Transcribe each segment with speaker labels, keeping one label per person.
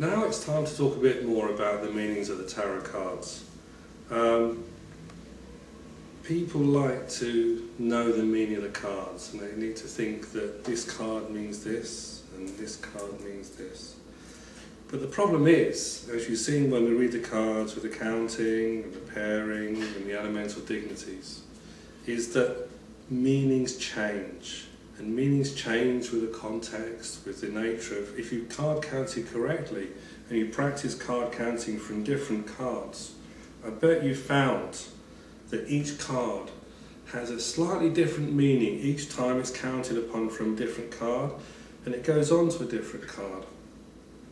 Speaker 1: Now it's time to talk a bit more about the meanings of the tarot cards. People like to know the meaning of the cards, and they need to think that this card means this and this card means this. But the problem is, as you've seen when we read the cards with the counting and the pairing and the elemental dignities, is that meanings change. And meanings change with the context, with the nature of, if you card counted correctly and you practice card counting from different cards, I bet you found that each card has a slightly different meaning each time it's counted upon from a different card, and it goes on to a different card.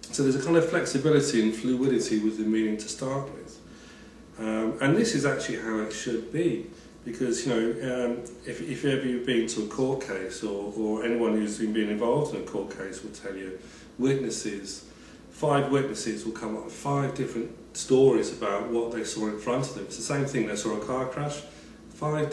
Speaker 1: So there's a kind of flexibility and fluidity with the meaning to start with. And this is actually how it should be. Because, you know, if ever you've been to a court case, or anyone who's been involved in a court case will tell you, five witnesses will come up with 5 different stories about what they saw in front of them. It's the same thing, they saw a car crash. 5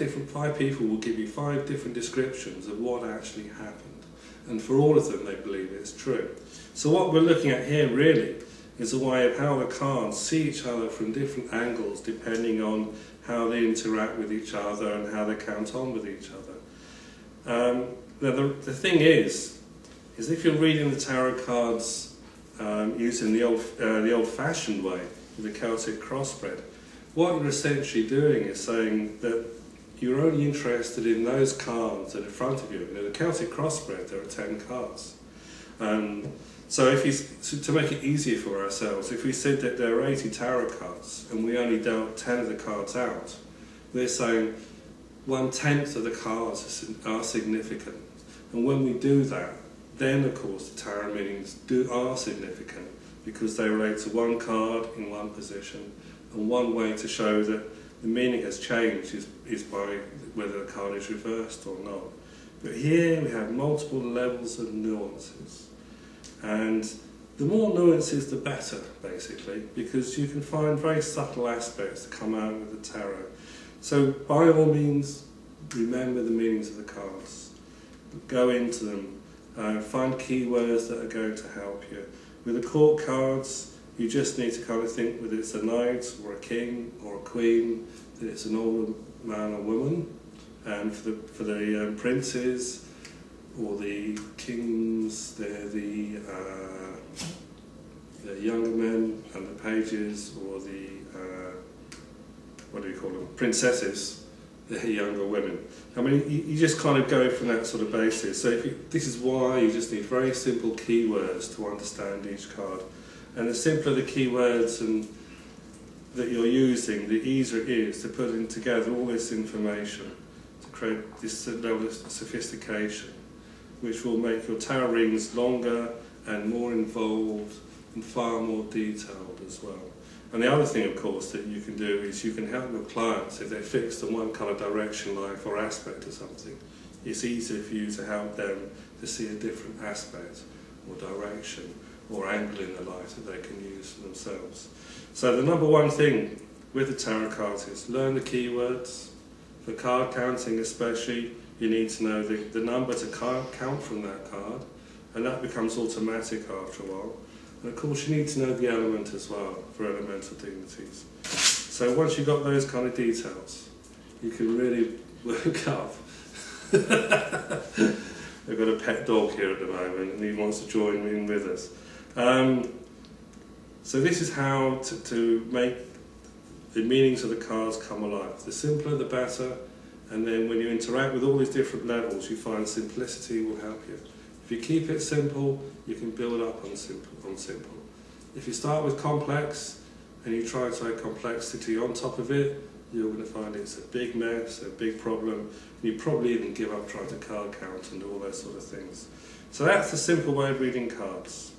Speaker 1: people will give you 5 different descriptions of what actually happened. And for all of them, they believe it's true. So what we're looking at here really is a way of how the cards see each other from different angles depending on how they interact with each other and how they count on with each other. Now the thing is if you're reading the tarot cards using the old-fashioned way, with the Celtic cross-spread, what you're essentially doing is saying that you're only interested in those cards that are in front of you. You know, the Celtic cross-spread, there are 10 cards. So to make it easier for ourselves, if we said that there are 80 tarot cards and we only dealt 10 of the cards out, we're saying 1/10 of the cards are significant. And when we do that, then of course the tarot meanings are significant, because they relate to one card in one position. And one way to show that the meaning has changed is by whether the card is reversed or not. But here we have multiple levels of nuances. And the more nuances, the better, basically, because you can find very subtle aspects that come out with the tarot. So by all means, remember the meanings of the cards. Go into them. Find keywords that are going to help you. With the court cards, you just need to kind of think whether it's a knight or a king or a queen, that it's an old man or woman. And for the princes or the kings, they're the younger men, and the pages, or the what do you call them, princesses, they're younger women. I mean, you just kind of go from that sort of basis. So this is why you just need very simple keywords to understand each card. And the simpler the keywords that you're using, the easier it is to put in together all this information to create this level of sophistication, which will make your tarot readings longer and more involved and far more detailed as well. And the other thing, of course, that you can do is you can help your clients if they're fixed in one kind of direction, life or aspect of something. It's easier for you to help them to see a different aspect or direction or angle in their life that they can use for themselves. So the number one thing with the tarot cards is learn the keywords. For card counting especially, you need to know the number to count from that card, and that becomes automatic after a while. And of course you need to know the element as well for elemental dignities. So once you've got those kind of details, you can really work up. We've got a pet dog here at the moment and he wants to join in with us. So this is how to make the meanings of the cards come alive. The simpler the better, and then when you interact with all these different levels, you find simplicity will help you. If you keep it simple, you can build up on simple. If you start with complex and you try to add complexity on top of it, you're going to find it's a big mess, a big problem, and you probably even give up trying to card count and all those sort of things. So that's the simple way of reading cards.